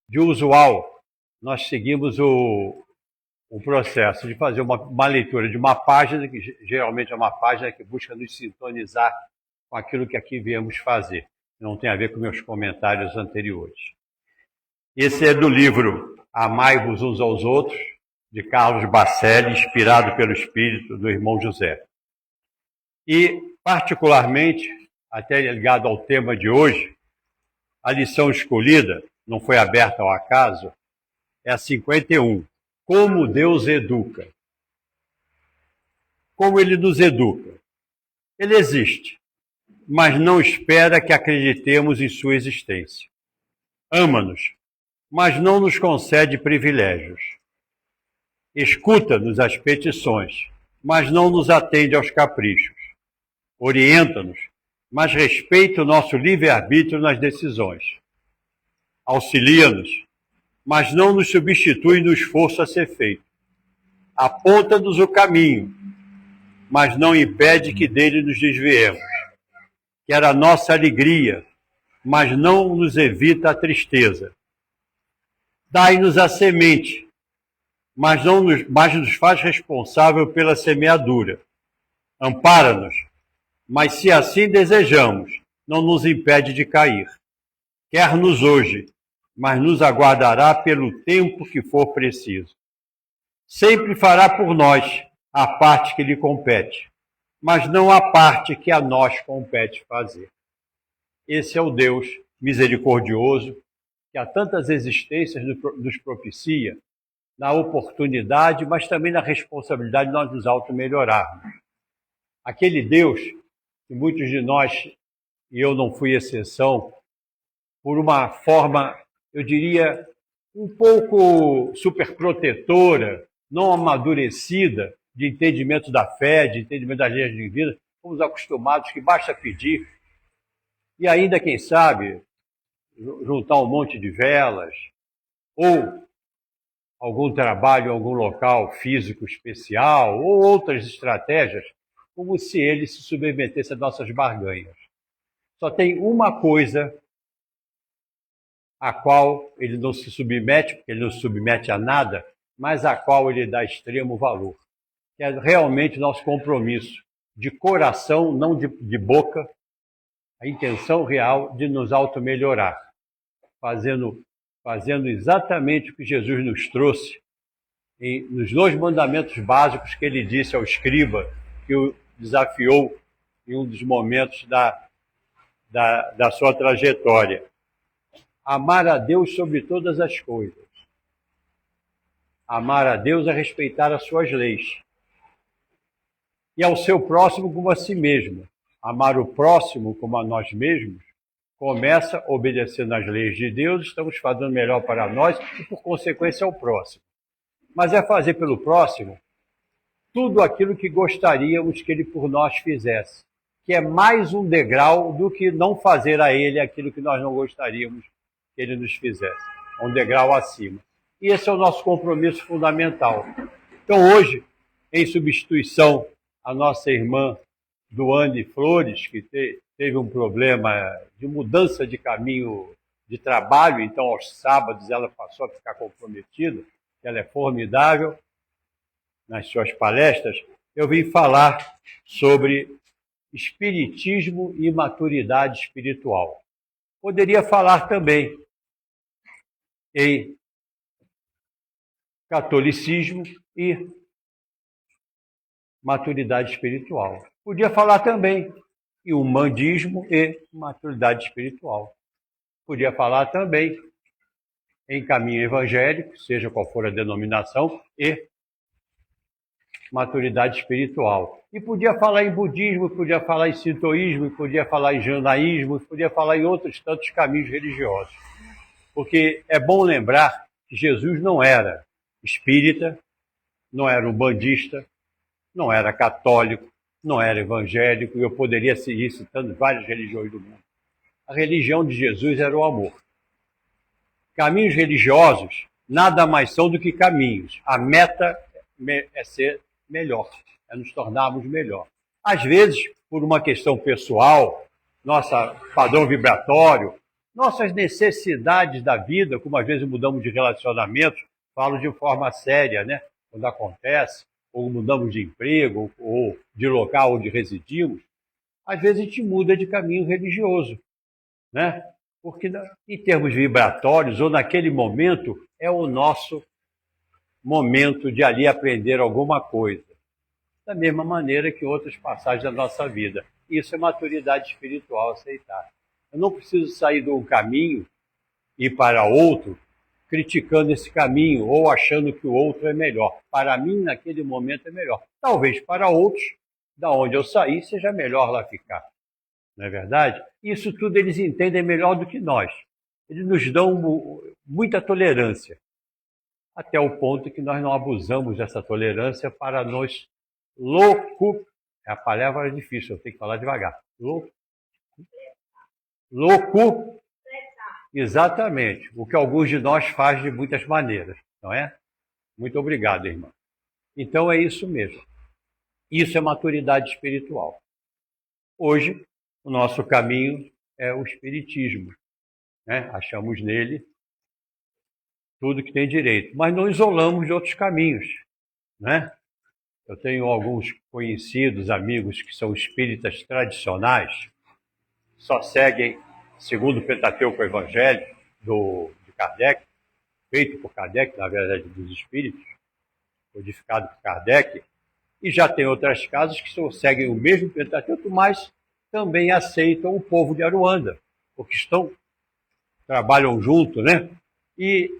de usual, nós seguimos o processo de fazer uma leitura de uma página, que geralmente é uma página que busca nos sintonizar com aquilo que aqui viemos fazer. Não tem a ver com meus comentários anteriores. Esse é do livro Amai-vos uns aos outros, de Carlos Bacelli, inspirado pelo espírito do irmão José. E, particularmente, até ligado ao tema de hoje, a lição escolhida, não foi aberta ao acaso, é a 51. Como Deus educa. Como Ele nos educa? Ele existe, mas não espera que acreditemos em sua existência. Ama-nos, mas não nos concede privilégios. Escuta-nos as petições, mas não nos atende aos caprichos. Orienta-nos, mas respeita o nosso livre-arbítrio nas decisões. Auxilia-nos, mas não nos substitui no esforço a ser feito. Aponta-nos o caminho, mas não impede que dele nos desviemos. Quer a nossa alegria, mas não nos evita a tristeza. Dai-nos a semente, mas nos faz responsável pela semeadura. Ampara-nos, mas se assim desejamos, não nos impede de cair. Quer-nos hoje, mas nos aguardará pelo tempo que for preciso. Sempre fará por nós a parte que lhe compete, mas não a parte que a nós compete fazer. Esse é o Deus misericordioso, que a tantas existências nos propicia, na oportunidade, mas também na responsabilidade de nós nos auto-melhorarmos. Aquele Deus que muitos de nós, e eu não fui exceção, por uma forma, eu diria, um pouco superprotetora, não amadurecida, de entendimento da fé, de entendimento das leis divinas, fomos acostumados que basta pedir, e ainda, quem sabe, juntar um monte de velas, ou algum trabalho em algum local físico especial, ou outras estratégias, como se ele se submetesse às nossas barganhas. Só tem uma coisa a qual ele não se submete, porque ele não se submete a nada, mas a qual ele dá extremo valor, que é realmente nosso compromisso de coração, não de boca, a intenção real de nos auto-melhorar, fazendo exatamente o que Jesus nos trouxe nos 2 mandamentos básicos que ele disse ao escriba, que o desafiou em um dos momentos da sua trajetória. Amar a Deus sobre todas as coisas. Amar a Deus é respeitar as suas leis. E ao seu próximo como a si mesmo. Amar o próximo como a nós mesmos começa obedecendo às leis de Deus, estamos fazendo melhor para nós e, por consequência, ao próximo. Mas é fazer pelo próximo tudo aquilo que gostaríamos que ele por nós fizesse, que é mais um degrau do que não fazer a ele aquilo que nós não gostaríamos que ele nos fizesse. É um degrau acima. E esse é o nosso compromisso fundamental. Então, hoje, em substituição à nossa irmã Duane Flores, que teve um problema de mudança de caminho de trabalho, então aos sábados ela passou a ficar comprometida, ela é formidável nas suas palestras, eu vim falar sobre espiritismo e maturidade espiritual. Poderia falar também em catolicismo e maturidade espiritual. Podia falar também em humanismo e maturidade espiritual. Podia falar também em caminho evangélico, seja qual for a denominação, e maturidade espiritual. E podia falar em budismo, podia falar em sintoísmo, podia falar em janaísmo, podia falar em outros tantos caminhos religiosos. Porque é bom lembrar que Jesus não era espírita, não era umbandista, não era católico, não era evangélico, e eu poderia seguir citando várias religiões do mundo. A religião de Jesus era o amor. Caminhos religiosos nada mais são do que caminhos. A meta é ser melhor, é nos tornarmos melhor. Às vezes, por uma questão pessoal, nosso padrão vibratório, nossas necessidades da vida, como às vezes mudamos de relacionamento, falo de forma séria, né? Quando acontece, ou mudamos de emprego, ou de local onde residimos, às vezes a gente muda de caminho religioso, né? Porque em termos vibratórios, ou naquele momento, é o nosso momento de ali aprender alguma coisa. Da mesma maneira que outras passagens da nossa vida. Isso é maturidade espiritual, aceitar. Eu não preciso sair de um caminho e ir para outro criticando esse caminho ou achando que o outro é melhor. Para mim, naquele momento, é melhor. Talvez para outros, da onde eu saí, seja melhor lá ficar. Não é verdade? Isso tudo eles entendem melhor do que nós. Eles nos dão muita tolerância, até o ponto que nós não abusamos dessa tolerância para nos a palavra é difícil, eu tenho que falar devagar. Exatamente. O que alguns de nós fazem de muitas maneiras, não é? Muito obrigado, irmã. Então é isso mesmo. Isso é maturidade espiritual. Hoje, o nosso caminho é o espiritismo, né? Achamos nele tudo que tem direito, mas não isolamos de outros caminhos, né? Eu tenho alguns conhecidos, amigos que são espíritas tradicionais, só seguem segundo o Pentateuco Evangélico de Kardec, feito por Kardec, na verdade, dos espíritos, codificado por Kardec, e já tem outras casas que só seguem o mesmo Pentateuco, mas também aceitam o povo de Aruanda, porque trabalham junto, né? E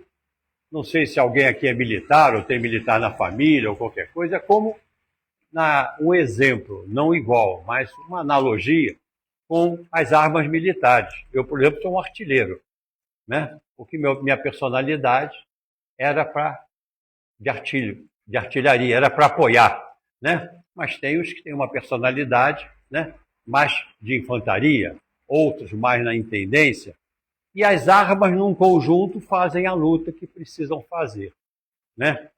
não sei se alguém aqui é militar, ou tem militar na família, ou qualquer coisa, como um exemplo, não igual, mas uma analogia com as armas militares. Eu, por exemplo, sou um artilheiro, né? Porque minha personalidade era de artilharia, era para apoiar, né? Mas tem os que têm uma personalidade, né, mais de infantaria, outros mais na intendência, e as armas num conjunto fazem a luta que precisam fazer, né?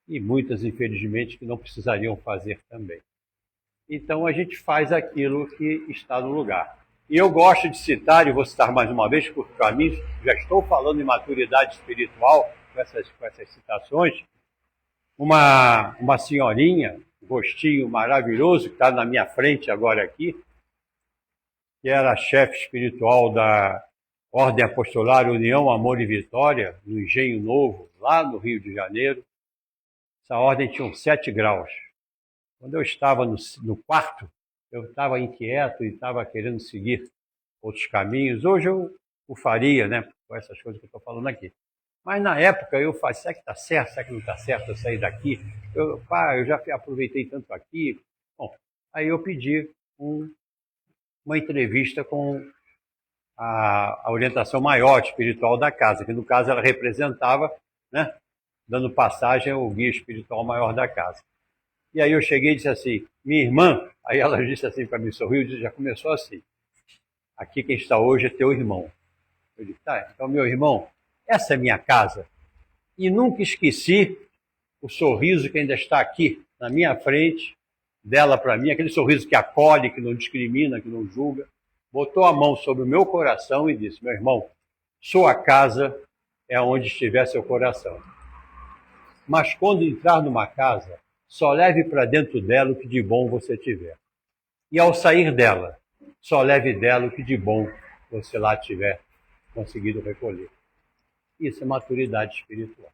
E muitas, infelizmente, que não precisariam fazer também. Então a gente faz aquilo que está no lugar. E eu gosto de citar, e vou citar mais uma vez, porque para mim já estou falando em maturidade espiritual com essas citações, uma senhorinha, um rostinho maravilhoso, que está na minha frente agora aqui, que era chefe espiritual da Ordem Apostolária União, Amor e Vitória, no Engenho Novo, lá no Rio de Janeiro. Essa ordem tinha 7 graus. Quando eu estava no quarto, eu estava inquieto e estava querendo seguir outros caminhos. Hoje eu o faria, né, com essas coisas que eu estou falando aqui. Mas na época eu falei, será que está certo, será que não está certo eu sair daqui? Eu já aproveitei tanto aqui. Bom, aí eu pedi uma entrevista com a orientação maior espiritual da casa, que no caso ela representava, né, dando passagem ao guia espiritual maior da casa. E aí eu cheguei e disse assim, minha irmã, aí ela disse assim para mim, sorriu, e já começou assim, aqui quem está hoje é teu irmão. Eu disse, tá, então meu irmão, essa é minha casa. E nunca esqueci o sorriso que ainda está aqui, na minha frente, dela para mim, aquele sorriso que acolhe, que não discrimina, que não julga. Botou a mão sobre o meu coração e disse, meu irmão, sua casa é onde estiver seu coração. Mas quando entrar numa casa, só leve para dentro dela o que de bom você tiver. E ao sair dela, só leve dela o que de bom você lá tiver conseguido recolher. Isso é maturidade espiritual.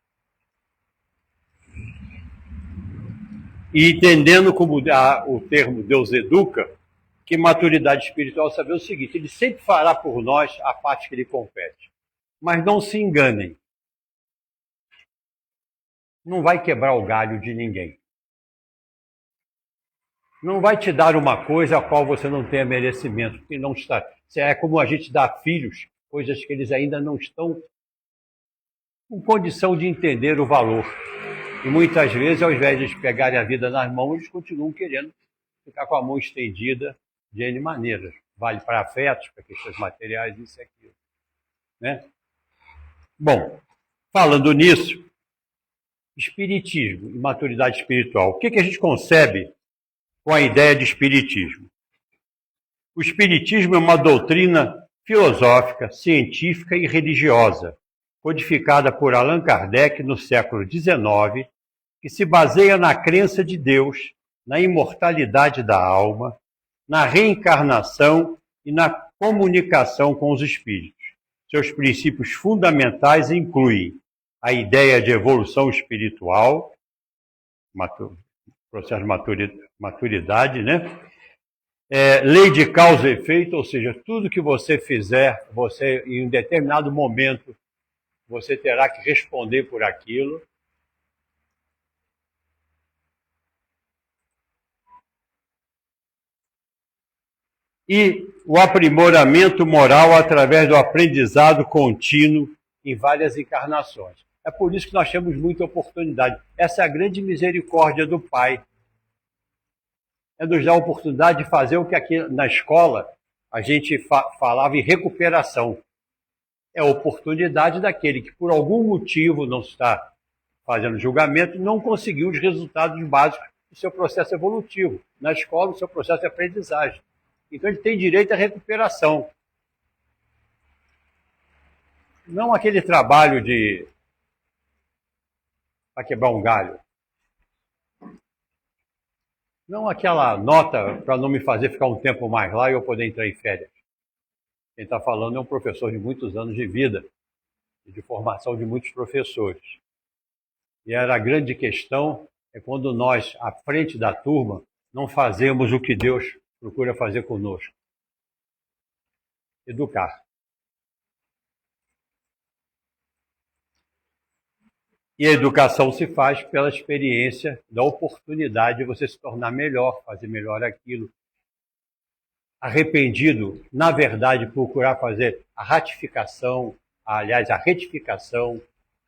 E entendendo como o termo Deus educa, que maturidade espiritual é saber o seguinte, ele sempre fará por nós a parte que lhe compete. Mas não se enganem. Não vai quebrar o galho de ninguém. Não vai te dar uma coisa a qual você não tenha merecimento, porque não está. É como a gente dá a filhos coisas que eles ainda não estão com condição de entender o valor. E muitas vezes, ao invés de eles pegarem a vida nas mãos, eles continuam querendo ficar com a mão estendida de N maneiras. Vale para afetos, para questões materiais, isso e aquilo. Né? Bom, falando nisso, espiritismo e maturidade espiritual. O que a gente concebe com a ideia de espiritismo? O espiritismo é uma doutrina filosófica, científica e religiosa, codificada por Allan Kardec no século XIX, que se baseia na crença de Deus, na imortalidade da alma, na reencarnação e na comunicação com os espíritos. Seus princípios fundamentais incluem a ideia de evolução espiritual, processo de maturidade, né? Lei de causa e efeito, ou seja, tudo que você fizer, você em um determinado momento, você terá que responder por aquilo. E o aprimoramento moral através do aprendizado contínuo em várias encarnações. É por isso que nós temos muita oportunidade. Essa é a grande misericórdia do Pai. É nos dar a oportunidade de fazer o que aqui na escola a gente falava em recuperação. É a oportunidade daquele que por algum motivo não está fazendo julgamento, não conseguiu os resultados básicos do seu processo evolutivo. Na escola, o seu processo de aprendizagem. Então ele tem direito à recuperação. Não aquele trabalho para quebrar um galho. Não aquela nota para não me fazer ficar um tempo mais lá e eu poder entrar em férias. Quem está falando é um professor de muitos anos de vida e de formação de muitos professores. E era a grande questão é quando nós, à frente da turma, não fazemos o que Deus procura fazer conosco. Educar. E a educação se faz pela experiência da oportunidade de você se tornar melhor, fazer melhor aquilo. Arrependido, na verdade, procurar fazer a retificação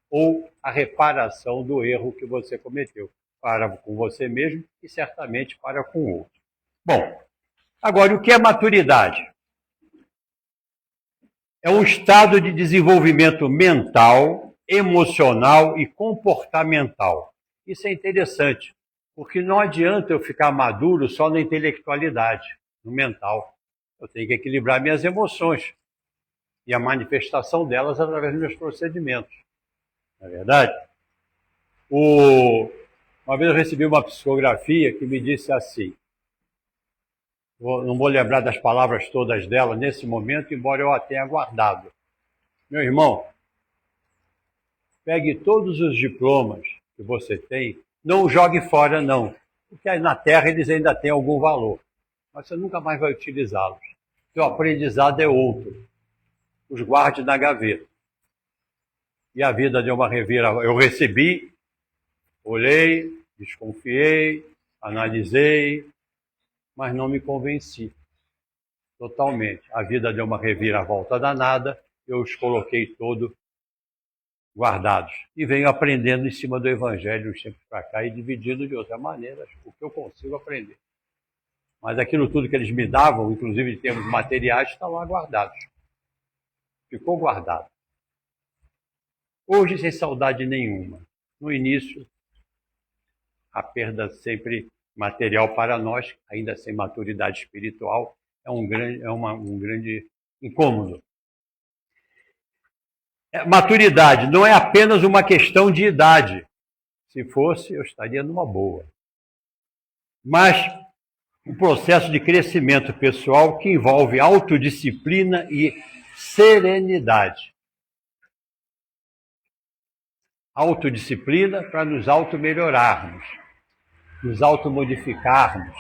ou a reparação do erro que você cometeu, para com você mesmo e certamente para com o outro. Bom, agora, o que é maturidade? É um estado de desenvolvimento mental, emocional e comportamental. Isso é interessante, porque não adianta eu ficar maduro só na intelectualidade, no mental. Eu tenho que equilibrar minhas emoções e a manifestação delas através dos meus procedimentos. Não é verdade? Uma vez eu recebi uma psicografia que me disse assim, não vou lembrar das palavras todas dela nesse momento, embora eu a tenha guardado. Meu irmão, pegue todos os diplomas que você tem, não os jogue fora não, porque aí na Terra eles ainda têm algum valor, mas você nunca mais vai utilizá-los. Seu aprendizado é outro. Os guarde na gaveta. E a vida deu uma reviravolta. Eu recebi, olhei, desconfiei, analisei, mas não me convenci totalmente. A vida deu uma reviravolta danada, eu os coloquei todos guardados. E venho aprendendo em cima do Evangelho uns tempos para cá e dividindo de outra maneira o que eu consigo aprender. Mas aquilo tudo que eles me davam, inclusive em termos materiais, estão lá guardados. Ficou guardado. Hoje sem saudade nenhuma. No início, a perda sempre material para nós, ainda sem maturidade espiritual, é um grande incômodo. Maturidade não é apenas uma questão de idade. Se fosse, eu estaria numa boa. Mas um processo de crescimento pessoal que envolve autodisciplina e serenidade. Autodisciplina para nos auto-melhorarmos, nos auto-modificarmos.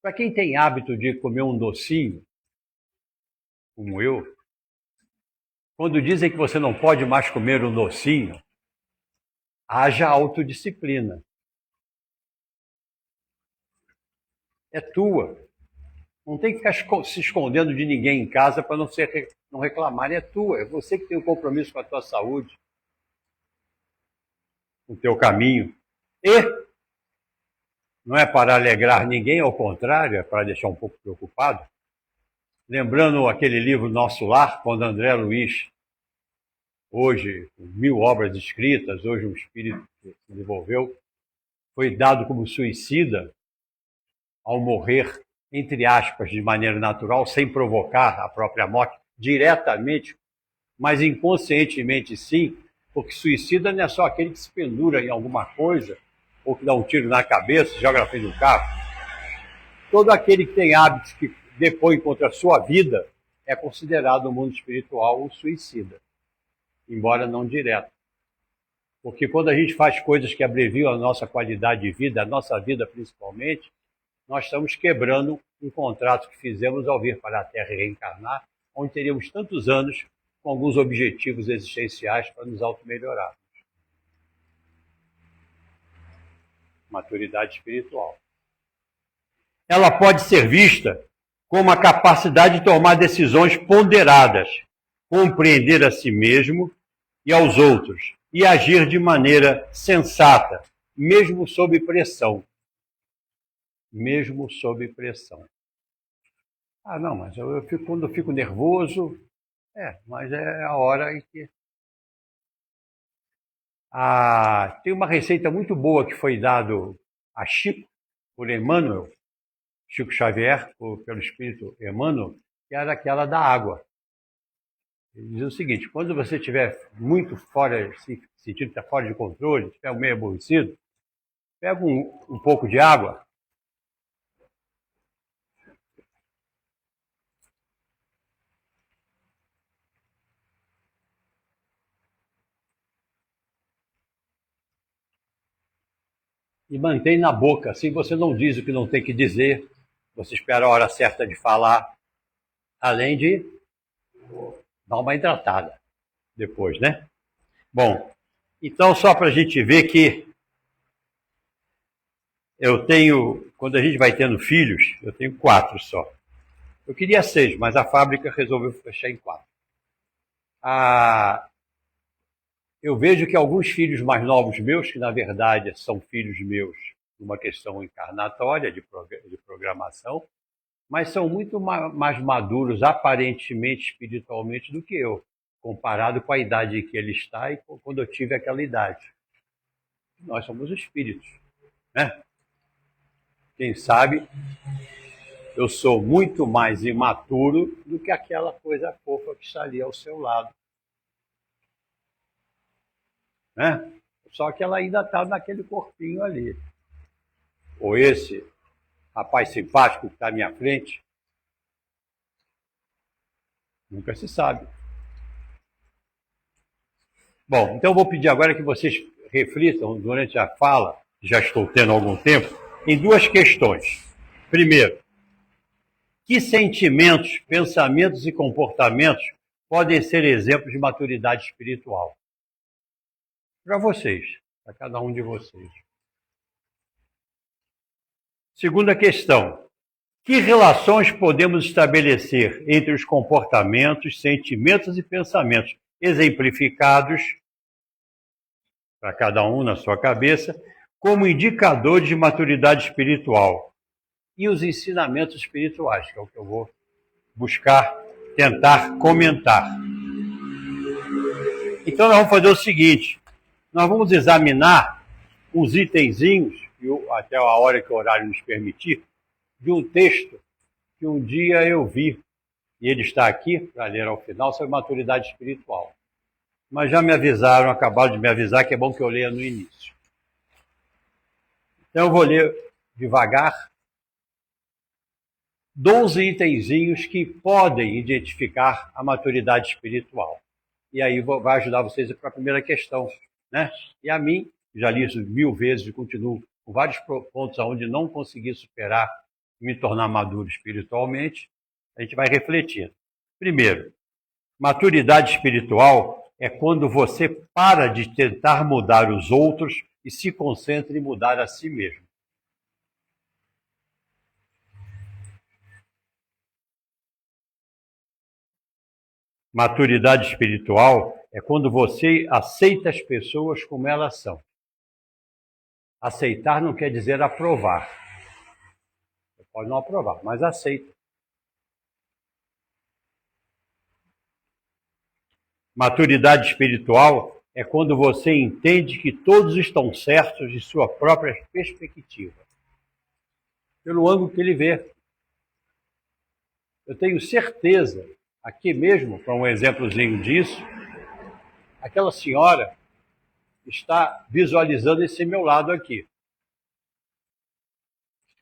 Para quem tem hábito de comer um docinho, como eu, quando dizem que você não pode mais comer um docinho, haja autodisciplina. É tua. Não tem que ficar se escondendo de ninguém em casa para não reclamar. É tua. É você que tem um compromisso com a tua saúde, com o teu caminho. E não é para alegrar ninguém, ao contrário, é para deixar um pouco preocupado. Lembrando aquele livro Nosso Lar, quando André Luiz, hoje, com 1000 obras escritas, hoje um espírito que se desenvolveu, foi dado como suicida ao morrer entre aspas, de maneira natural, sem provocar a própria morte diretamente, mas inconscientemente sim, porque suicida não é só aquele que se pendura em alguma coisa, ou que dá um tiro na cabeça, joga na frente do carro. Todo aquele que tem hábitos que depõem contra a sua vida é considerado no mundo espiritual um suicida, embora não direto. Porque quando a gente faz coisas que abreviam a nossa qualidade de vida, a nossa vida principalmente, nós estamos quebrando um contrato que fizemos ao vir para a Terra e reencarnar, onde teríamos tantos anos com alguns objetivos existenciais para nos auto-melhorarmos. Maturidade espiritual. Ela pode ser vista como a capacidade de tomar decisões ponderadas, compreender a si mesmo e aos outros, e agir de maneira sensata, mesmo sob pressão. Mesmo sob pressão. Ah, não, mas quando eu fico nervoso, mas é a hora em que... tem uma receita muito boa que foi dado a Chico, por Emmanuel, Chico Xavier, pelo Espírito Emmanuel, que era aquela da água. Ele diz o seguinte: quando você estiver muito fora, sentindo que está fora de controle, estiver meio aborrecido, pega um pouco de água, e mantém na boca. Assim você não diz o que não tem que dizer, você espera a hora certa de falar, além de dar uma hidratada depois, né? Bom, então só para a gente ver que eu tenho, quando a gente vai tendo filhos, eu tenho 4 só. Eu queria 6, mas a fábrica resolveu fechar em 4. Eu vejo que alguns filhos mais novos meus, que na verdade são filhos meus, numa questão encarnatória de programação, mas são muito mais maduros, aparentemente, espiritualmente, do que eu, comparado com a idade que ele está e quando eu tive aquela idade. Nós somos espíritos, né? Quem sabe eu sou muito mais imaturo do que aquela coisa fofa que está ali ao seu lado. Né? Só que ela ainda está naquele corpinho ali. Ou esse rapaz simpático que está à minha frente, nunca se sabe. Bom, então eu vou pedir agora que vocês reflitam durante a fala, que já estou tendo há algum tempo, em 2 questões. Primeiro, que sentimentos, pensamentos e comportamentos podem ser exemplos de maturidade espiritual? Para vocês, para cada um de vocês. Segunda questão, que relações podemos estabelecer entre os comportamentos, sentimentos e pensamentos exemplificados, para cada um na sua cabeça, como indicadores de maturidade espiritual? E os ensinamentos espirituais, que é o que eu vou buscar, tentar comentar. Então nós vamos fazer o seguinte, nós vamos examinar uns itenzinhos, até a hora que o horário nos permitir, de um texto que um dia eu vi, e ele está aqui para ler ao final, sobre maturidade espiritual. Mas já me avisaram, acabaram de me avisar, que é bom que eu leia no início. Então eu vou ler devagar 12 itenzinhos que podem identificar a maturidade espiritual. E aí vai ajudar vocês para a primeira questão, né? E a mim, já li isso 1000 vezes e continuo com vários pontos onde não consegui superar e me tornar maduro espiritualmente, a gente vai refletindo. Primeiro, maturidade espiritual é quando você para de tentar mudar os outros e se concentra em mudar a si mesmo. Maturidade espiritual é quando você aceita as pessoas como elas são. Aceitar não quer dizer aprovar. Você pode não aprovar, mas aceita. Maturidade espiritual é quando você entende que todos estão certos de sua própria perspectiva, pelo ângulo que ele vê. Eu tenho certeza, aqui mesmo, para um exemplozinho disso, aquela senhora está visualizando esse meu lado aqui.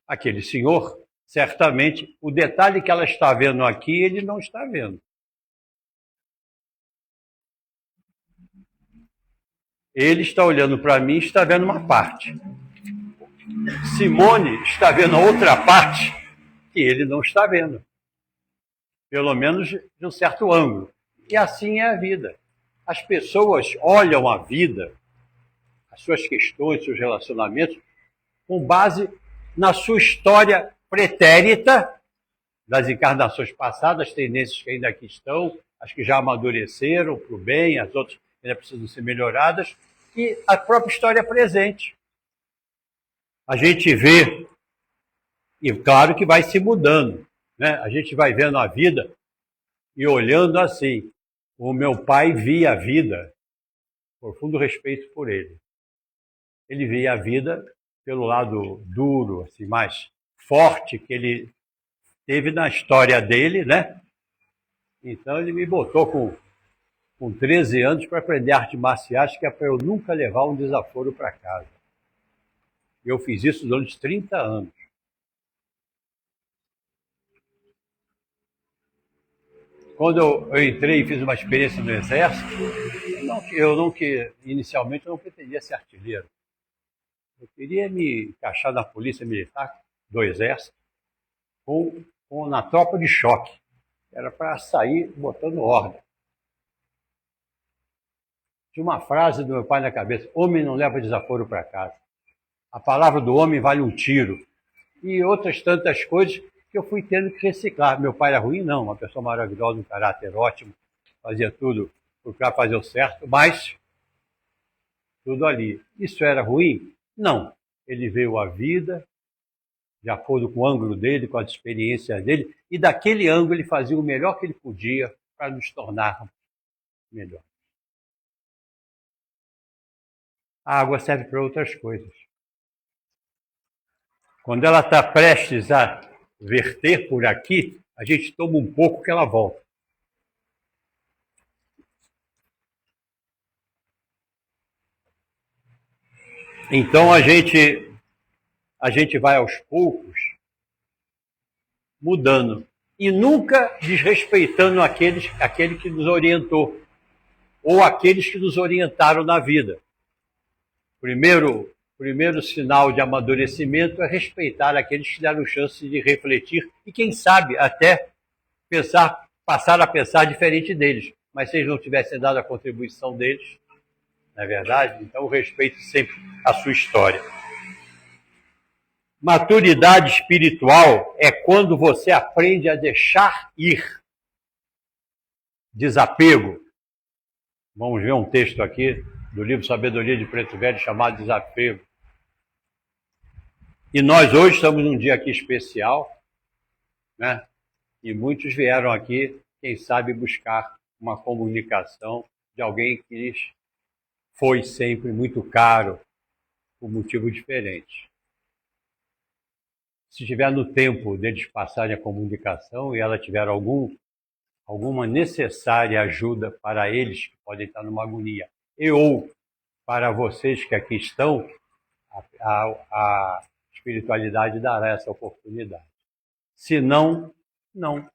Aquele senhor, certamente, o detalhe que ela está vendo aqui, ele não está vendo. Ele está olhando para mim e está vendo uma parte. Simone está vendo a outra parte que ele não está vendo. Pelo menos de um certo ângulo. E assim é a vida. As pessoas olham a vida, as suas questões, seus relacionamentos, com base na sua história pretérita, das encarnações passadas, tendências que ainda aqui estão, as que já amadureceram para o bem, as outras que ainda precisam ser melhoradas, e a própria história presente. A gente vê, e claro que vai se mudando, né? A gente vai vendo a vida e olhando assim. O meu pai via a vida, profundo respeito por ele. Ele via a vida pelo lado duro, assim, mais forte que ele teve na história dele, né? Então ele me botou com 13 anos para aprender artes marciais, que é para eu nunca levar um desaforo para casa. Eu fiz isso durante 30 anos. Quando eu entrei e fiz uma experiência no Exército, inicialmente eu não pretendia ser artilheiro. Eu queria me encaixar na Polícia Militar do Exército na tropa de choque. Era para sair botando ordem. Tinha uma frase do meu pai na cabeça: homem não leva desaforo para casa. A palavra do homem vale um tiro. E outras tantas coisas que eu fui tendo que reciclar. Meu pai era ruim? Não, uma pessoa maravilhosa, um caráter ótimo, fazia tudo para fazer o certo, mas tudo ali. Isso era ruim? Não. Ele veio à vida, de acordo com o ângulo dele, com as experiências dele, e daquele ângulo ele fazia o melhor que ele podia para nos tornar melhor. A água serve para outras coisas. Quando ela está prestes a verter por aqui, a gente toma um pouco que ela volta. Então a gente vai aos poucos mudando e nunca desrespeitando aquele que nos orientou ou aqueles que nos orientaram na vida. Primeiro sinal de amadurecimento é respeitar aqueles que deram chance de refletir e, quem sabe, até passar a pensar diferente deles. Mas se eles não tivessem dado a contribuição deles, não é verdade? Então, respeite sempre a sua história. Maturidade espiritual é quando você aprende a deixar ir. Desapego. Vamos ver um texto aqui do livro Sabedoria de Preto Velho chamado Desapego. E nós hoje estamos num dia aqui especial, né? E muitos vieram aqui, quem sabe, buscar uma comunicação de alguém que lhes foi sempre muito caro, por motivo diferente. Se estiver no tempo deles passarem a comunicação e ela tiver alguma necessária ajuda para eles que podem estar numa agonia, ou para vocês que aqui estão, a espiritualidade dará essa oportunidade. Se não, não.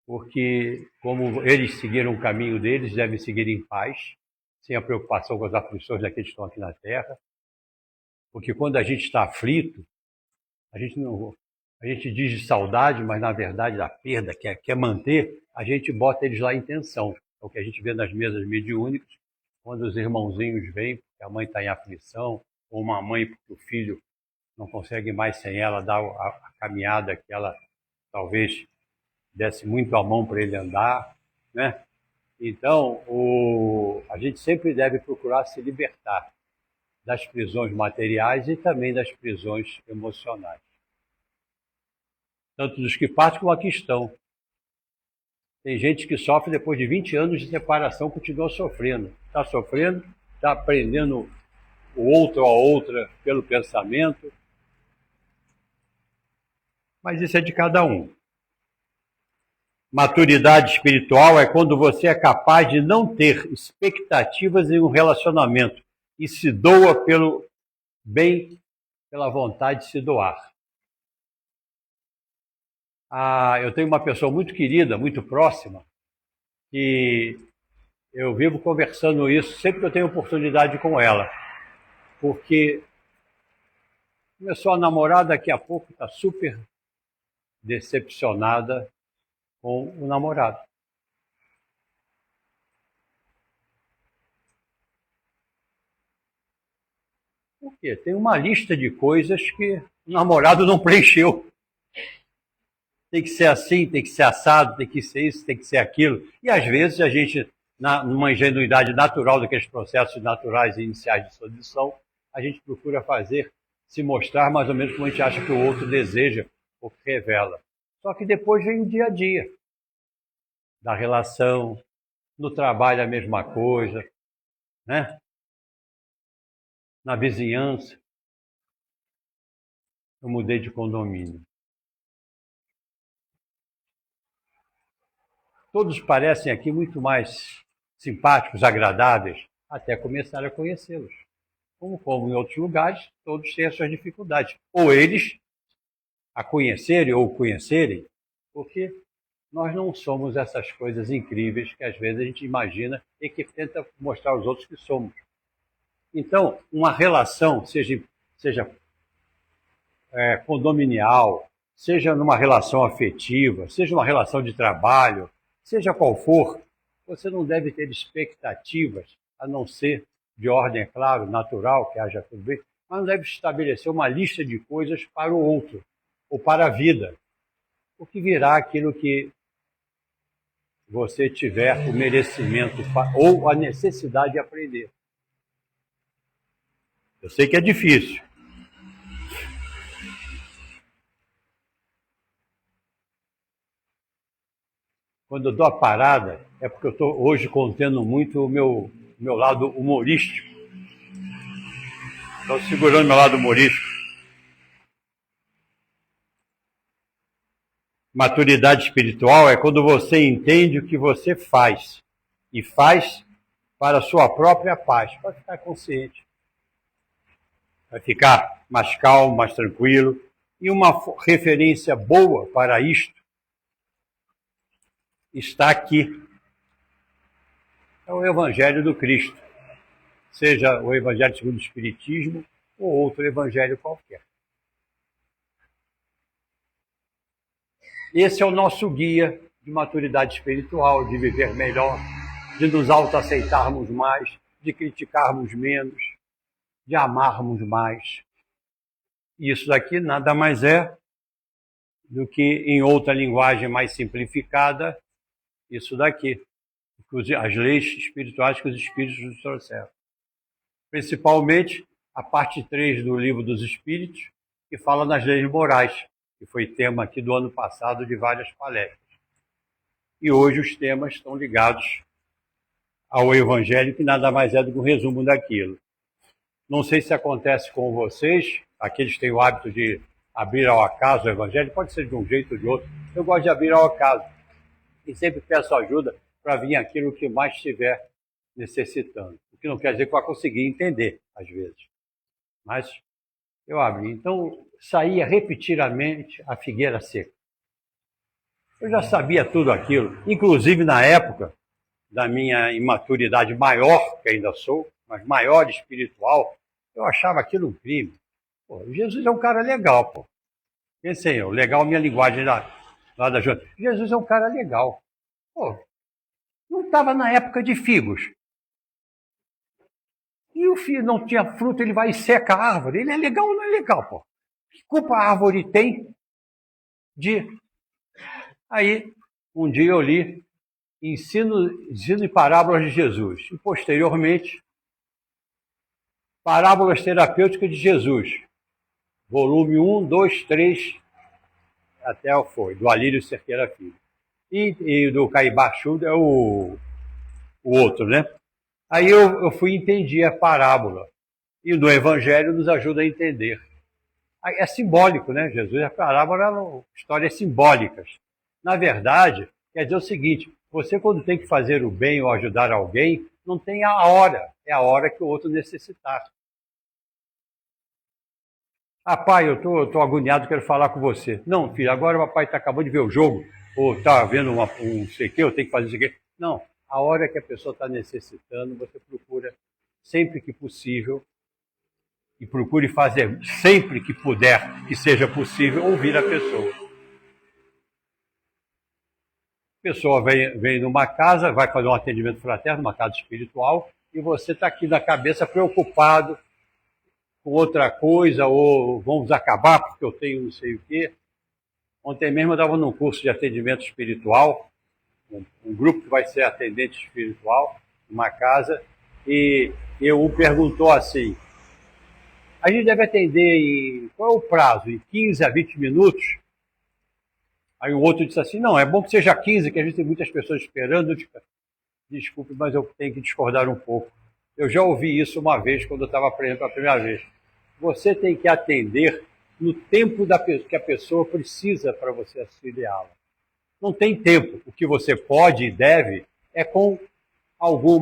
Porque como eles seguiram o caminho deles, devem seguir em paz, sem a preocupação com as aflições daqueles que estão aqui na Terra. Porque quando a gente está aflito, a gente diz de saudade, mas na verdade da perda, quer manter, a gente bota eles lá em tensão. É o que a gente vê nas mesas mediúnicas, quando os irmãozinhos vêm, porque a mãe está em aflição, ou uma mãe porque o filho não consegue mais sem ela dar a caminhada que ela talvez desse muito a mão para ele andar, né? Então, a gente sempre deve procurar se libertar das prisões materiais e também das prisões emocionais. Tanto dos que partem como aqui estão. Tem gente que sofre depois de 20 anos de separação, continua sofrendo. Está sofrendo, está aprendendo o outro a outra pelo pensamento. Mas isso é de cada um. Maturidade espiritual é quando você é capaz de não ter expectativas em um relacionamento e se doa pelo bem, pela vontade de se doar. Eu tenho uma pessoa muito querida, muito próxima, que eu vivo conversando isso sempre que eu tenho oportunidade com ela, porque começou a namorar, daqui a pouco está super decepcionada com o namorado. Por quê? Tem uma lista de coisas que o namorado não preencheu. Tem que ser assim, tem que ser assado, tem que ser isso, tem que ser aquilo. E às vezes a gente, numa ingenuidade natural daqueles processos naturais e iniciais de sedução, a gente procura fazer, se mostrar mais ou menos como a gente acha que o outro deseja ou que revela. Só que depois vem o dia a dia da relação, no trabalho a mesma coisa, né? Na vizinhança. Eu mudei de condomínio. Todos parecem aqui muito mais simpáticos, agradáveis, até começar a conhecê-los. Como em outros lugares, todos têm as suas dificuldades. Ou eles a conhecerem ou conhecerem, porque nós não somos essas coisas incríveis que às vezes a gente imagina e que tenta mostrar aos outros que somos. Então, uma relação, seja condominial, seja numa relação afetiva, seja uma relação de trabalho, seja qual for, você não deve ter expectativas, a não ser de ordem, é claro, natural, que haja tudo bem, mas não deve estabelecer uma lista de coisas para o outro, ou para a vida, o que virá aquilo que você tiver o merecimento ou a necessidade de aprender. Eu sei que é difícil. Quando eu dou a parada, é porque eu estou hoje contendo muito o meu lado humorístico. Estou segurando meu lado humorístico. Maturidade espiritual é quando você entende o que você faz. E faz para a sua própria paz, para ficar consciente. Vai ficar mais calmo, mais tranquilo. E uma referência boa para isto está aqui. É o Evangelho do Cristo. Seja o Evangelho segundo o Espiritismo ou outro evangelho qualquer. Esse é o nosso guia de maturidade espiritual, de viver melhor, de nos autoaceitarmos mais, de criticarmos menos, de amarmos mais. Isso daqui nada mais é do que, em outra linguagem mais simplificada, isso daqui, as leis espirituais que os Espíritos nos trouxeram. Principalmente a parte 3 do Livro dos Espíritos, que fala nas leis morais, que foi tema aqui do ano passado de várias palestras. E hoje os temas estão ligados ao Evangelho, que nada mais é do que um resumo daquilo. Não sei se acontece com vocês, aqueles que têm o hábito de abrir ao acaso o Evangelho, pode ser de um jeito ou de outro. Eu gosto de abrir ao acaso e sempre peço ajuda para vir aquilo que mais estiver necessitando. O que não quer dizer que eu vá conseguir entender, às vezes. Mas eu abri. Então, saía repetidamente a figueira seca. Eu já sabia tudo aquilo, inclusive na época da minha imaturidade maior, que ainda sou, mas maior espiritual, eu achava aquilo um crime. Pô, Jesus é um cara legal, pô. Pensei eu, legal minha linguagem lá da junta. Jesus é um cara legal. Pô, não estava na época de figos. E o filho não tinha fruto, ele vai e seca a árvore. Ele é legal ou não é legal, pô? Que culpa a árvore tem de... Aí, um dia eu li Ensino e Parábolas de Jesus. E, posteriormente, Parábolas Terapêuticas de Jesus. Volume 1, 2, 3, até foi, do Alírio Cerqueira Filho. E do Caibá Chuda é o outro, né? Aí eu fui e entendi a parábola. E no Evangelho nos ajuda a entender. É simbólico, né? Jesus, a parábola eram histórias simbólicas. Na verdade, Quer dizer o seguinte, você quando tem que fazer o bem ou ajudar alguém, não tem a hora, é a hora que o outro necessitar. Ah, pai, eu tô agoniado, quero falar com você. Não, filho, agora o papai está acabando de ver o jogo, ou está vendo um sei o quê, eu tenho que fazer isso aqui. Não, a hora que a pessoa está necessitando, você procura, sempre que possível, e procure fazer sempre que puder, que seja possível, ouvir a pessoa. A pessoa vem numa casa, vai fazer um atendimento fraterno, uma casa espiritual, e você está aqui na cabeça preocupado com outra coisa, ou vamos acabar porque eu tenho não sei o quê. Ontem mesmo eu estava num curso de atendimento espiritual, um grupo que vai ser atendente espiritual, numa casa, e um perguntou assim, a gente deve atender em, qual é o prazo? Em 15 a 20 minutos? Aí o outro disse assim, não, é bom que seja 15, que a gente tem muitas pessoas esperando. Desculpe, mas eu tenho que discordar um pouco. Eu já ouvi isso uma vez, quando eu estava aprendendo pela primeira vez. Você tem que atender no tempo que a pessoa precisa para você auxiliá-la. Não tem tempo. O que você pode e deve é com algum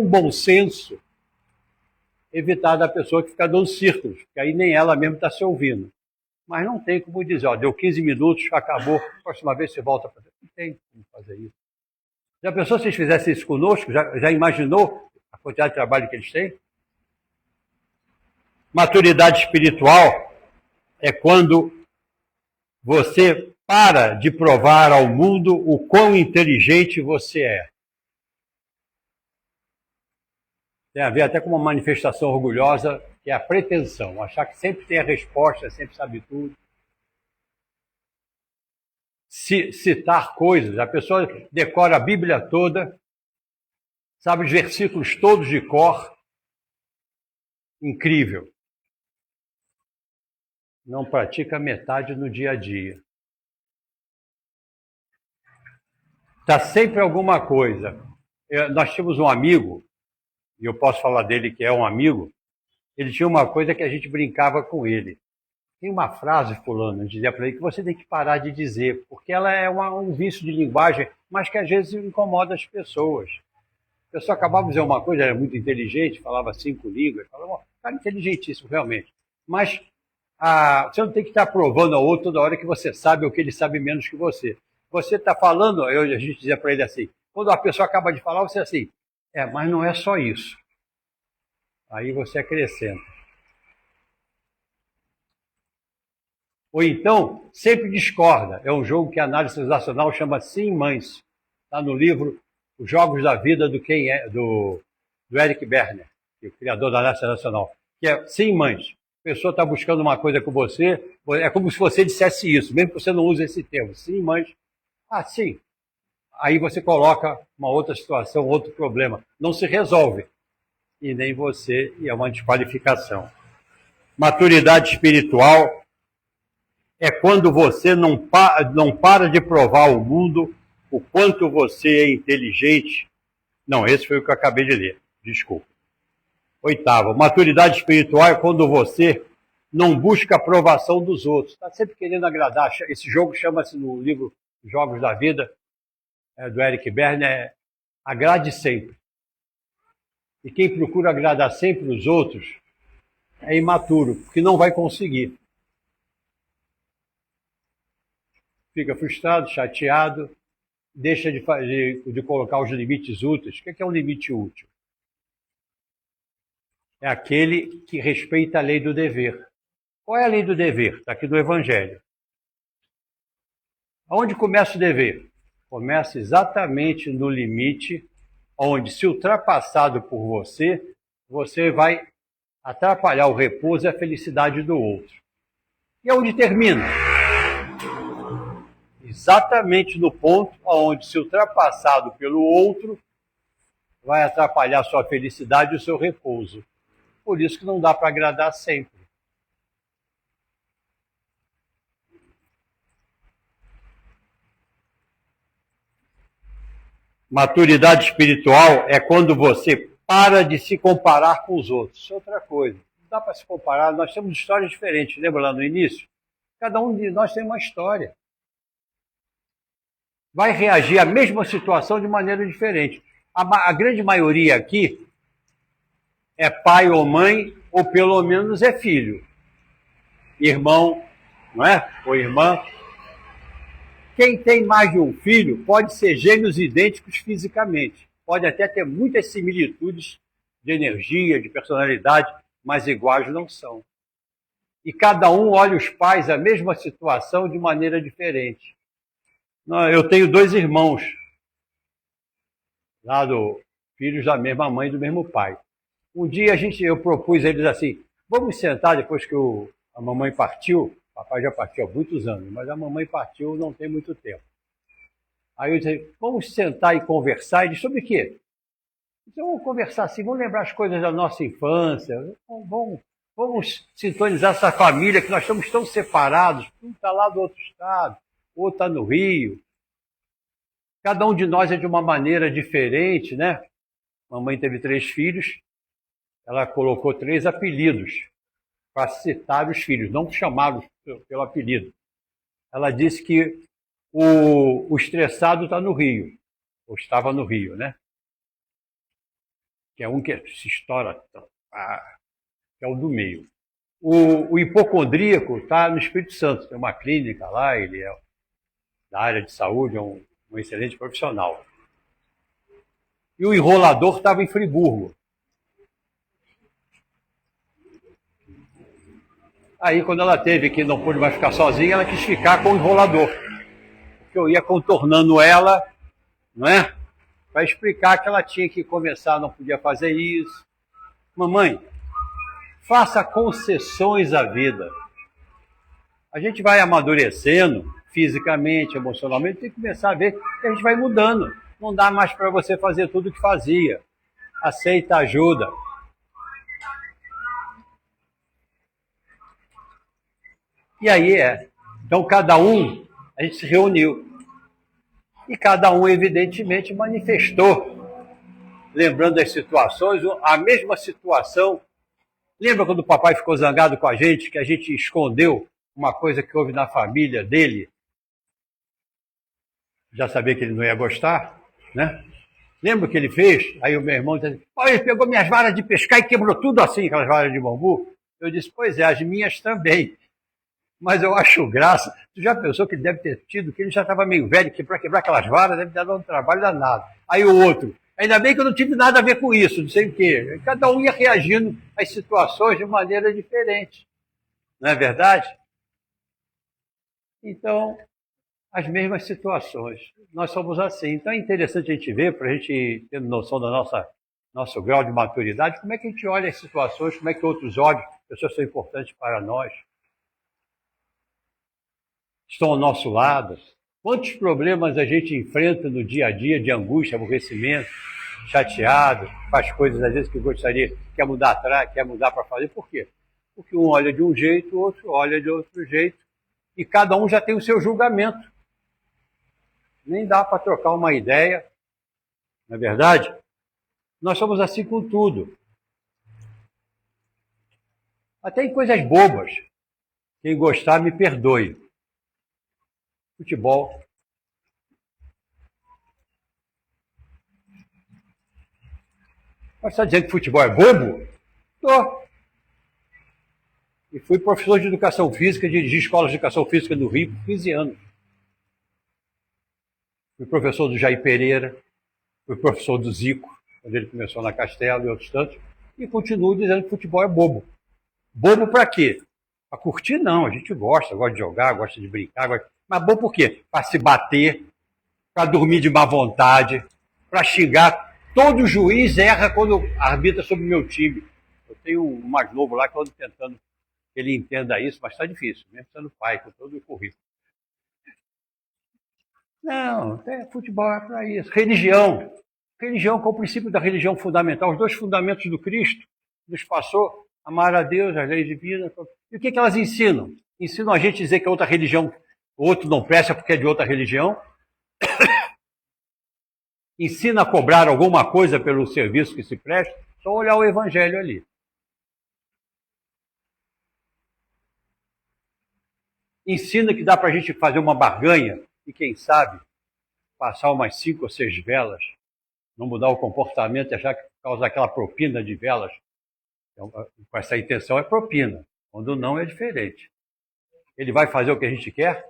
bom senso evitar da pessoa que fica dando círculos, porque aí nem ela mesma está se ouvindo. Mas não tem como dizer, ó, deu 15 minutos, acabou, próxima vez você volta a fazer. Não tem como fazer isso. Já pensou se eles fizessem isso conosco? Já imaginou a quantidade de trabalho que eles têm? Maturidade espiritual é quando você para de provar ao mundo o quão inteligente você é. Tem a ver até com uma manifestação orgulhosa, que é a pretensão, achar que sempre tem a resposta, sempre sabe tudo. Citar coisas, a pessoa decora a Bíblia toda, sabe os versículos todos de cor, incrível. Não pratica metade no dia a dia. Está sempre alguma coisa. Nós tínhamos um amigo, e eu posso falar dele que é um amigo, ele tinha uma coisa que a gente brincava com ele. Tem uma frase, fulano, a gente dizia para ele, que você tem que parar de dizer, porque ela é um vício de linguagem, mas que às vezes incomoda as pessoas. A pessoa acabava de dizer uma coisa, era muito inteligente, falava 5 línguas, falava, cara, inteligentíssimo, realmente. Mas você não tem que estar provando ao outro toda hora que você sabe ou que ele sabe menos que você. Você está falando, a gente dizia para ele assim, quando a pessoa acaba de falar, você assim, mas não é só isso. Aí você acrescenta. Ou então, sempre discorda. É um jogo que a análise transacional chama Sim Mães. Está no livro Os Jogos da Vida do Eric Berner, que é o criador da análise transacional. Que é Sim Mães. A pessoa está buscando uma coisa com você, é como se você dissesse isso, mesmo que você não use esse termo. Sim, mães. Ah, sim. Aí você coloca uma outra situação, outro problema. Não se resolve. E nem você, e é uma desqualificação. Maturidade espiritual é quando você não para de provar ao mundo o quanto você é inteligente. Não, esse foi o que eu acabei de ler. Desculpa. Oitavo, maturidade espiritual é quando você não busca a aprovação dos outros. Está sempre querendo agradar. Esse jogo chama-se no livro Jogos da Vida, do Eric Berner, agrade sempre. E quem procura agradar sempre os outros é imaturo, porque não vai conseguir. Fica frustrado, chateado, deixa de colocar os limites úteis. O que é um limite útil? É aquele que respeita a lei do dever. Qual é a lei do dever? Está aqui no Evangelho. Aonde começa o dever? Começa exatamente no limite, onde, se ultrapassado por você, você vai atrapalhar o repouso e a felicidade do outro. E aonde termina? Exatamente no ponto onde, se ultrapassado pelo outro, vai atrapalhar a sua felicidade e o seu repouso. Por isso que não dá para agradar sempre. Maturidade espiritual é quando você para de se comparar com os outros. Isso é outra coisa. Não dá para se comparar. Nós temos histórias diferentes. Lembra lá no início? Cada um de nós tem uma história. vai reagir à mesma situação de maneira diferente. A grande maioria aqui é pai ou mãe, ou pelo menos é filho. Irmão, não é? Ou irmã. Quem tem mais de um filho pode ser gêmeos idênticos fisicamente. Pode até ter muitas similitudes de energia, de personalidade, mas iguais não são. E cada um olha os pais, a mesma situação, de maneira diferente. Eu tenho 2 irmãos, filhos da mesma mãe e do mesmo pai. Um dia eu propus a eles assim, vamos sentar depois que a mamãe partiu. O papai já partiu há muitos anos, mas a mamãe partiu não tem muito tempo. Aí eu disse, vamos sentar e conversar. Ele disse, sobre o quê? Então vamos conversar assim, vamos lembrar as coisas da nossa infância, vamos sintonizar essa família que nós estamos tão separados, um está lá do outro estado, o outro está no Rio. Cada um de nós é de uma maneira diferente, né? Mamãe teve 3 filhos, ela colocou 3 apelidos para citar os filhos, não chamá-los pelo apelido. Ela disse que o estressado está no Rio, ou estava no Rio, né? Que é um que se estoura, que é o do meio. O hipocondríaco está no Espírito Santo, tem uma clínica lá, ele é da área de saúde, é um excelente profissional. E o enrolador estava em Friburgo. Aí, quando ela teve que não pôde mais ficar sozinha, ela quis ficar com o enrolador. Porque eu ia contornando ela, não é? Para explicar que ela tinha que começar, não podia fazer isso. Mamãe, faça concessões à vida. A gente vai amadurecendo, fisicamente, emocionalmente, tem que começar a ver que a gente vai mudando. Não dá mais para você fazer tudo o que fazia. Aceita ajuda. E aí Então, a gente se reuniu. E cada um, evidentemente, manifestou, lembrando das situações, a mesma situação. Lembra quando o papai ficou zangado com a gente, que a gente escondeu uma coisa que houve na família dele? Já sabia que ele não ia gostar, né? Lembra o que ele fez? Aí o meu irmão disse, ele pegou minhas varas de pescar e quebrou tudo assim, aquelas varas de bambu. Eu disse, pois é, as minhas também. Mas eu acho graça. Tu já pensou que ele deve ter tido, que ele já estava meio velho, que para quebrar aquelas varas deve dar um trabalho danado. Aí o outro, ainda bem que eu não tive nada a ver com isso, não sei o quê. Cada um ia reagindo às situações de maneira diferente. Não é verdade? Então, as mesmas situações. Nós somos assim. Então é interessante a gente ver, para a gente ter noção do nosso grau de maturidade, como é que a gente olha as situações, como é que outros olham, pessoas são importantes para nós. Estão ao nosso lado. Quantos problemas a gente enfrenta no dia a dia de angústia, aborrecimento, chateado, faz coisas às vezes que gostaria, quer mudar atrás, quer mudar para fazer. Por quê? Porque um olha de um jeito, o outro olha de outro jeito, e cada um já tem o seu julgamento. Nem dá para trocar uma ideia, não é verdade? Nós somos assim com tudo. Até em coisas bobas. Quem gostar, me perdoe. Futebol. Mas está dizendo que futebol é bobo? Estou. E fui professor de educação física, dirigi escolas de educação física no Rio por 15 anos. Fui professor do Jair Pereira, fui professor do Zico, quando ele começou na Castelo e outros tantos, e continuo dizendo que futebol é bobo. Bobo para quê? Para curtir, não. A gente gosta de jogar, gosta de brincar. Mas bobo por quê? Para se bater, para dormir de má vontade, para xingar. Todo juiz erra quando arbitra sobre o meu time. Eu tenho um mais novo lá que eu estou tentando que ele entenda isso, mas está difícil, mesmo sendo pai, com todo o currículo. Não, futebol é para isso. Religião. Religião, qual é o princípio da religião fundamental? Os 2 fundamentos do Cristo nos passou, amar a Deus, as leis divinas. E o que elas ensinam? Ensinam a gente a dizer que outra religião, o outro não presta porque é de outra religião. Ensina a cobrar alguma coisa pelo serviço que se presta. Só olhar o evangelho ali. Ensina que dá para a gente fazer uma barganha e, quem sabe, passar umas 5 ou 6 velas, não mudar o comportamento, achar que por causa daquela propina de velas, então, com essa intenção é propina. Quando não, é diferente. Ele vai fazer o que a gente quer?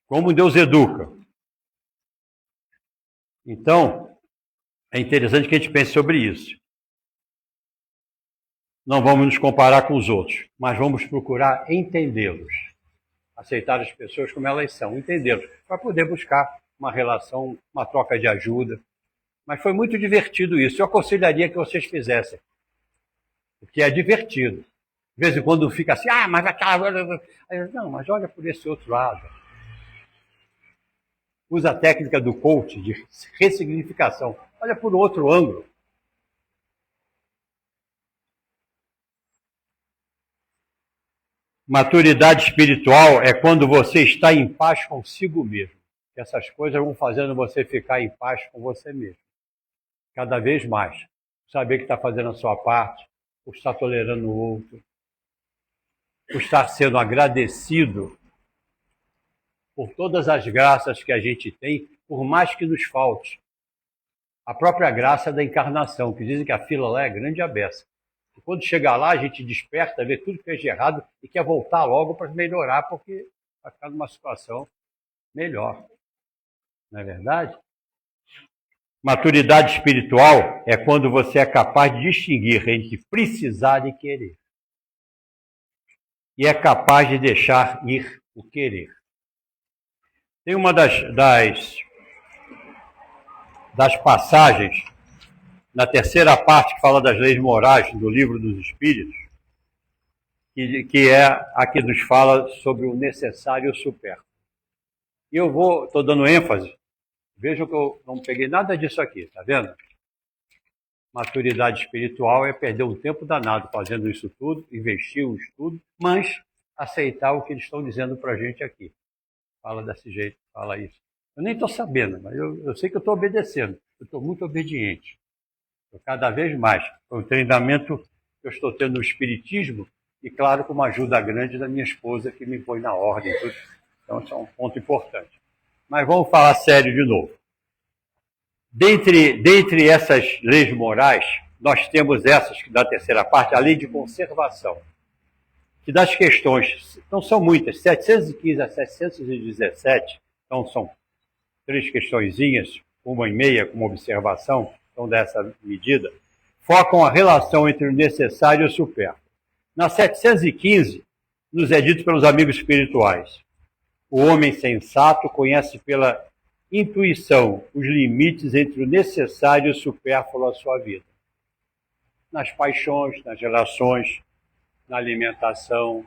Como Deus educa. Então, é interessante que a gente pense sobre isso. Não vamos nos comparar com os outros, mas vamos procurar entendê-los. Aceitar as pessoas como elas são, entendê-los, para poder buscar uma relação, uma troca de ajuda. Mas foi muito divertido isso. Eu aconselharia que vocês fizessem, porque é divertido. De vez em quando fica assim, mas aquela... Não, mas olha por esse outro lado. Usa a técnica do coach, de ressignificação. Olha por outro ângulo. Maturidade espiritual é quando você está em paz consigo mesmo. Essas coisas vão fazendo você ficar em paz com você mesmo. Cada vez mais. Saber que está fazendo a sua parte, por estar tolerando o outro, por estar sendo agradecido por todas as graças que a gente tem, por mais que nos falte. A própria graça da encarnação, que dizem que a fila lá é grande e abessa. E quando chegar lá, a gente desperta, vê tudo que fez de errado e quer voltar logo para melhorar, porque vai ficar numa situação melhor. Não é verdade? Maturidade espiritual é quando você é capaz de distinguir entre precisar e querer. E é capaz de deixar ir o querer. Tem uma das passagens, na terceira parte que fala das leis morais do Livro dos Espíritos, que é a que nos fala sobre o necessário e o supérfluo. E eu estou dando ênfase, vejam que eu não peguei nada disso aqui, tá vendo? Maturidade espiritual é perder um tempo danado fazendo isso tudo, investir o estudo, mas aceitar o que eles estão dizendo para a gente aqui. Fala desse jeito, fala isso. Eu nem estou sabendo, mas eu sei que eu estou obedecendo. Eu estou muito obediente. Cada vez mais. Foi um treinamento que eu estou tendo no Espiritismo e, claro, com uma ajuda grande da minha esposa, que me põe na ordem. Tudo. Então, isso é um ponto importante. Mas vamos falar sério de novo. Dentre essas leis morais, nós temos essas, da terceira parte, a lei de conservação, que das questões, não são muitas, 715 a 717, então são 3 questõezinhas, 1,5 como observação, então dessa medida, focam a relação entre o necessário e o supérfluo. Na 715, nos é dito pelos amigos espirituais, o homem sensato conhece pela intuição os limites entre o necessário e o supérfluo à sua vida. Nas paixões, nas relações, na alimentação,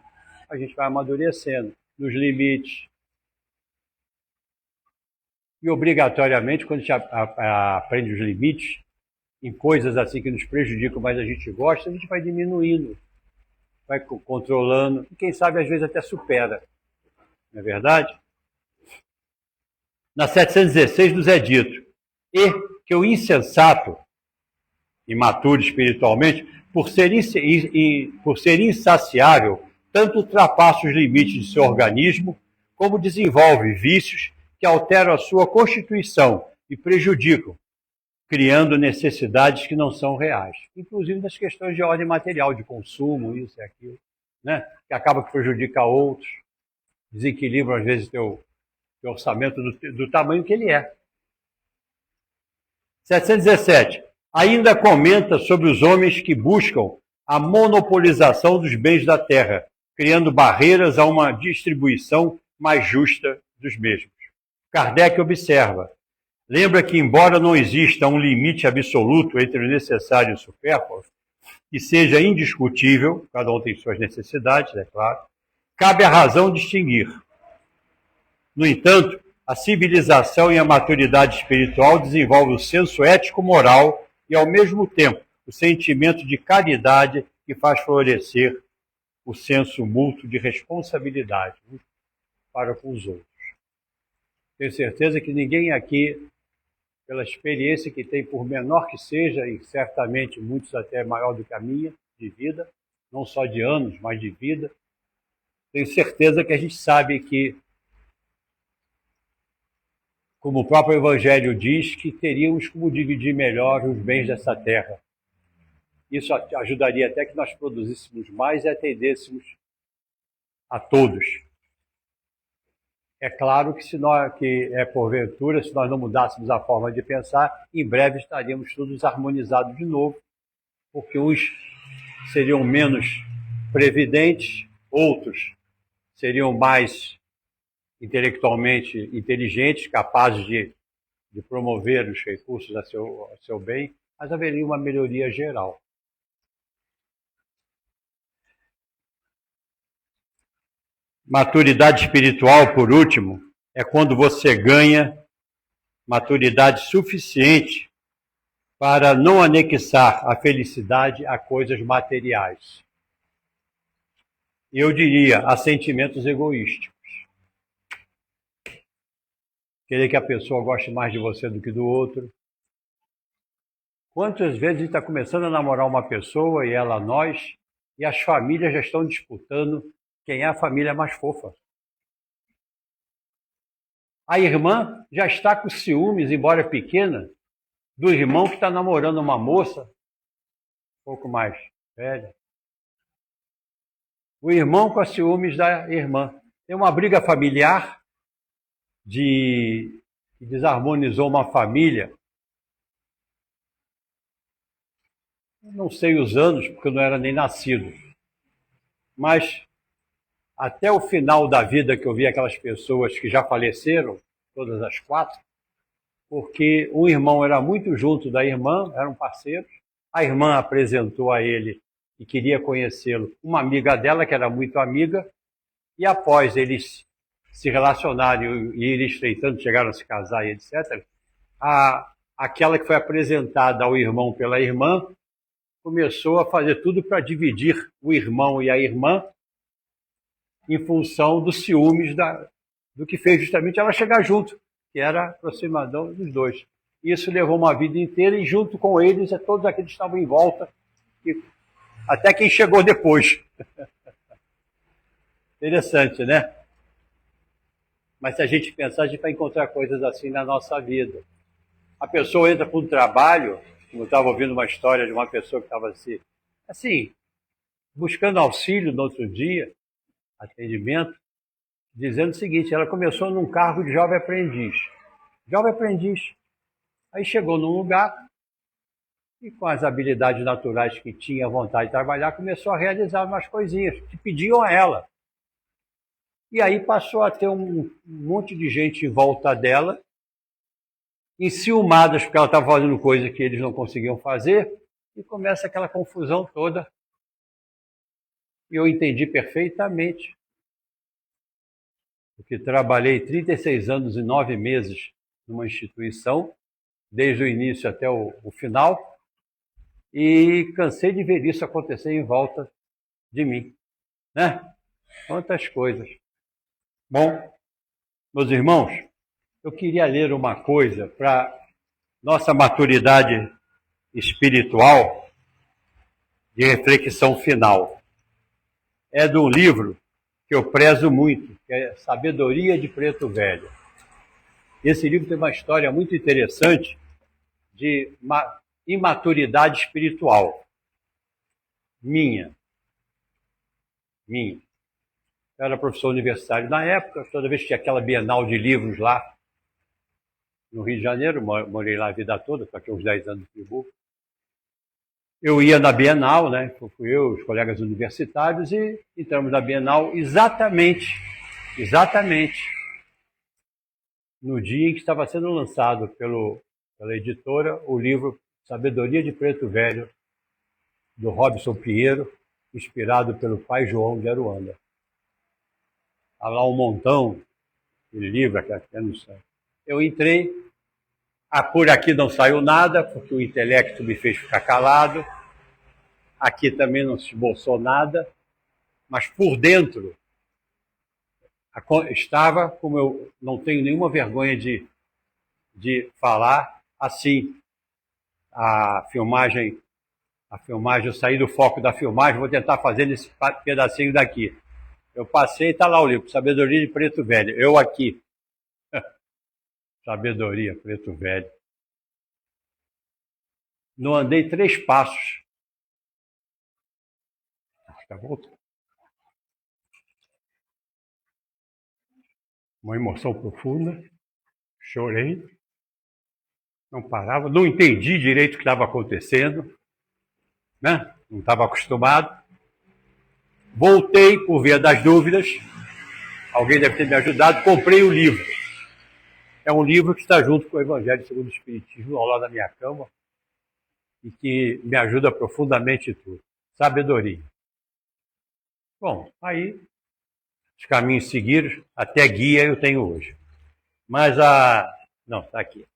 a gente vai amadurecendo, nos limites. E obrigatoriamente, quando a gente aprende os limites, em coisas assim que nos prejudicam, mas a gente gosta, a gente vai diminuindo, vai controlando, e quem sabe às vezes até supera. Não é verdade? Na 716 nos é dito, e que o insensato, imaturo espiritualmente, por ser insaciável, tanto ultrapassa os limites de seu organismo, como desenvolve vícios que alteram a sua constituição e prejudicam, criando necessidades que não são reais, inclusive nas questões de ordem material, de consumo, isso e aquilo, né? Que acaba que prejudica outros, desequilibra às vezes teu orçamento do tamanho que ele é. 717. Ainda comenta sobre os homens que buscam a monopolização dos bens da terra, criando barreiras a uma distribuição mais justa dos mesmos. Kardec observa, lembra que embora não exista um limite absoluto entre o necessário e o supérfluo, que seja indiscutível, cada um tem suas necessidades, é claro, cabe à razão distinguir. No entanto, a civilização e a maturidade espiritual desenvolvem o senso ético-moral e, ao mesmo tempo, o sentimento de caridade que faz florescer o senso mútuo de responsabilidade para com os outros. Tenho certeza que ninguém aqui, pela experiência que tem, por menor que seja, e certamente muitos até maior do que a minha, de vida, não só de anos, mas de vida, tenho certeza que a gente sabe que como o próprio Evangelho diz, que teríamos como dividir melhor os bens dessa terra. Isso ajudaria até que nós produzíssemos mais e atendêssemos a todos. É claro que porventura, se nós não mudássemos a forma de pensar, em breve estaríamos todos harmonizados de novo, porque uns seriam menos previdentes, outros seriam mais intelectualmente inteligentes, capazes de promover os recursos a seu bem, mas haveria uma melhoria geral. Maturidade espiritual, por último, é quando você ganha maturidade suficiente para não anexar a felicidade a coisas materiais. Eu diria, a sentimentos egoísticos. Querer que a pessoa goste mais de você do que do outro. Quantas vezes a gente está começando a namorar uma pessoa e ela nós, e as famílias já estão disputando quem é a família mais fofa. A irmã já está com ciúmes, embora pequena, do irmão que está namorando uma moça, um pouco mais velha. O irmão com ciúmes da irmã. Tem uma briga familiar que desarmonizou uma família. Não sei os anos, porque eu não era nem nascido. Mas até o final da vida que eu vi aquelas pessoas que já faleceram, todas as 4, porque um irmão era muito junto da irmã, eram parceiros. A irmã apresentou a ele e queria conhecê-lo uma amiga dela, que era muito amiga, e após eles se relacionarem e irem estreitando, chegaram a se casar e etc., aquela que foi apresentada ao irmão pela irmã começou a fazer tudo para dividir o irmão e a irmã em função dos ciúmes do que fez justamente ela chegar junto, que era a aproximação dos dois. Isso levou uma vida inteira e junto com eles todos aqueles que estavam em volta, até quem chegou depois. Interessante, né? Mas se a gente pensar, a gente vai encontrar coisas assim na nossa vida. A pessoa entra para um trabalho, como eu estava ouvindo uma história de uma pessoa que estava assim, buscando auxílio no outro dia, atendimento, dizendo o seguinte: ela começou num cargo de jovem aprendiz. Jovem aprendiz. Aí chegou num lugar e, com as habilidades naturais que tinha vontade de trabalhar, começou a realizar umas coisinhas que pediam a ela. E aí passou a ter um monte de gente em volta dela, enciumadas porque ela estava fazendo coisa que eles não conseguiam fazer, e começa aquela confusão toda. E eu entendi perfeitamente, porque trabalhei 36 anos e 9 meses numa instituição, desde o início até o final, e cansei de ver isso acontecer em volta de mim, né? Quantas coisas. Bom, meus irmãos, eu queria ler uma coisa para nossa maturidade espiritual de reflexão final. É de um livro que eu prezo muito, que é Sabedoria de Preto Velho. Esse livro tem uma história muito interessante de imaturidade espiritual. Minha. Eu era professor universitário na época, toda vez que tinha aquela Bienal de livros lá no Rio de Janeiro, morei lá a vida toda, estou aqui uns 10 anos de Friburgo. Eu ia na Bienal, né? Fui eu, os colegas universitários, e entramos na Bienal exatamente no dia em que estava sendo lançado pela editora o livro Sabedoria de Preto Velho, do Robson Pinheiro, inspirado pelo pai João de Aruanda. Estava lá um montão de livro, eu entrei, por aqui não saiu nada, porque o intelecto me fez ficar calado, aqui também não se esboçou nada, mas por dentro estava, como eu não tenho nenhuma vergonha de falar, assim, a filmagem, eu saí do foco da filmagem, vou tentar fazer esse pedacinho daqui. Eu passei e está lá o livro, Sabedoria de Preto Velho, eu aqui. Sabedoria, preto velho. Não andei 3 passos. Está voltando. Uma emoção profunda. Chorei. Não parava. Não entendi direito o que estava acontecendo. Né? Não estava acostumado. Voltei por via das dúvidas. Alguém deve ter me ajudado. Comprei o livro. É um livro que está junto com o Evangelho segundo o Espiritismo, ao lado da minha cama, e que me ajuda profundamente em tudo. Sabedoria. Bom, aí, os caminhos seguidos, até guia eu tenho hoje. Mas não, está aqui.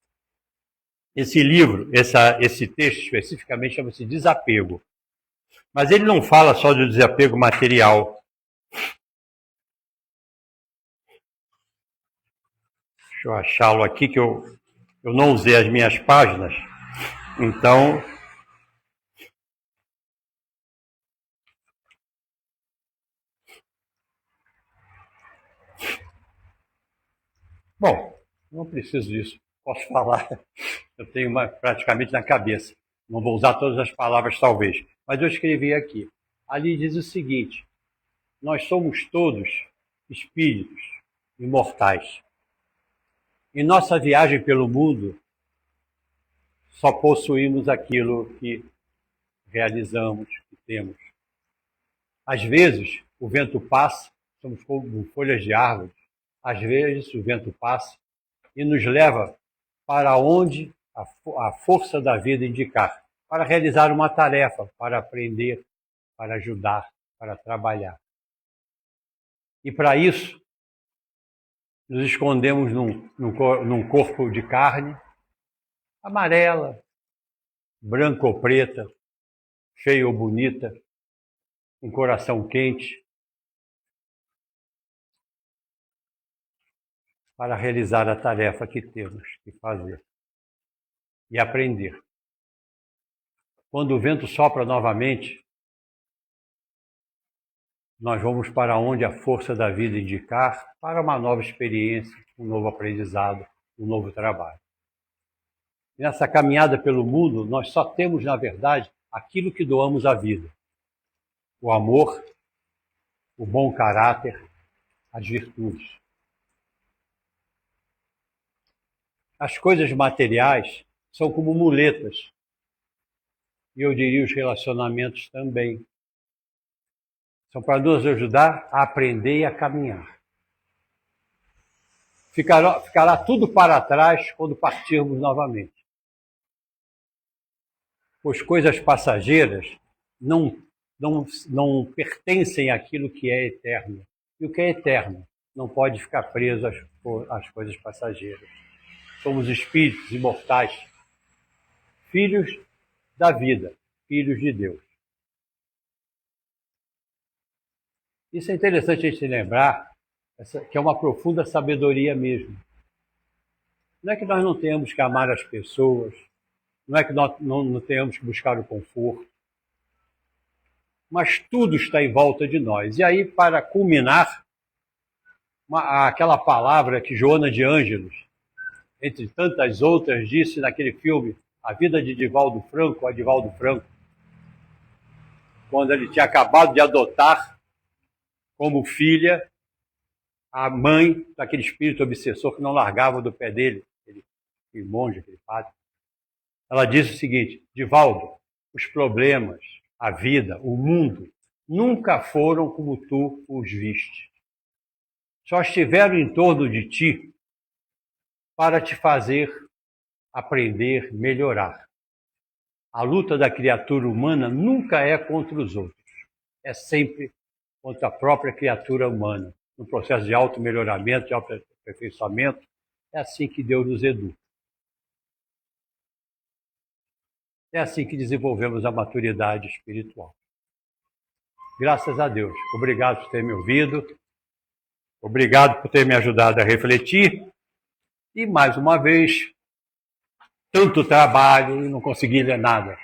Esse livro, esse texto especificamente chama-se Desapego. Mas ele não fala só do desapego material. Deixa eu achá-lo aqui, que eu não usei as minhas páginas. Então, bom, não preciso disso. Posso falar. Eu tenho praticamente na cabeça. Não vou usar todas as palavras, talvez. Mas eu escrevi aqui. Ali diz o seguinte: nós somos todos espíritos imortais. Em nossa viagem pelo mundo, só possuímos aquilo que realizamos, que temos. Às vezes, o vento passa, somos como folhas de árvores. Às vezes, o vento passa e nos leva para onde a força da vida indicar, para realizar uma tarefa, para aprender, para ajudar, para trabalhar. E para isso, nos escondemos num corpo de carne, amarela, branca ou preta, feia ou bonita, um coração quente, para realizar a tarefa que temos que fazer e aprender. Quando o vento sopra novamente, nós vamos para onde a força da vida indicar, para uma nova experiência, um novo aprendizado, um novo trabalho. E nessa caminhada pelo mundo, nós só temos, na verdade, aquilo que doamos à vida: o amor, o bom caráter, as virtudes. As coisas materiais são como muletas. E eu diria os relacionamentos também. São para nos ajudar a aprender e a caminhar. Ficará tudo para trás quando partirmos novamente. Pois coisas passageiras não pertencem àquilo que é eterno. E o que é eterno não pode ficar preso às coisas passageiras. Somos espíritos imortais, filhos da vida, filhos de Deus. Isso é interessante a gente lembrar, que é uma profunda sabedoria mesmo. Não é que nós não tenhamos que amar as pessoas, não é que nós não tenhamos que buscar o conforto, mas tudo está em volta de nós. E aí, para culminar, aquela palavra que Joana de Ângelos, entre tantas outras, disse naquele filme A Vida de Divaldo Franco, quando ele tinha acabado de adotar como filha a mãe daquele espírito obsessor que não largava do pé dele, aquele monge, aquele padre. Ela disse o seguinte: Divaldo, os problemas, a vida, o mundo, nunca foram como tu os viste. Só estiveram em torno de ti para te fazer aprender, melhorar. A luta da criatura humana nunca é contra os outros, é sempre contra a própria criatura humana. No processo de auto-melhoramento, de auto-aperfeiçoamento, é assim que Deus nos educa. É assim que desenvolvemos a maturidade espiritual. Graças a Deus. Obrigado por ter me ouvido. Obrigado por ter me ajudado a refletir. E, mais uma vez, tanto trabalho e não consegui ler nada.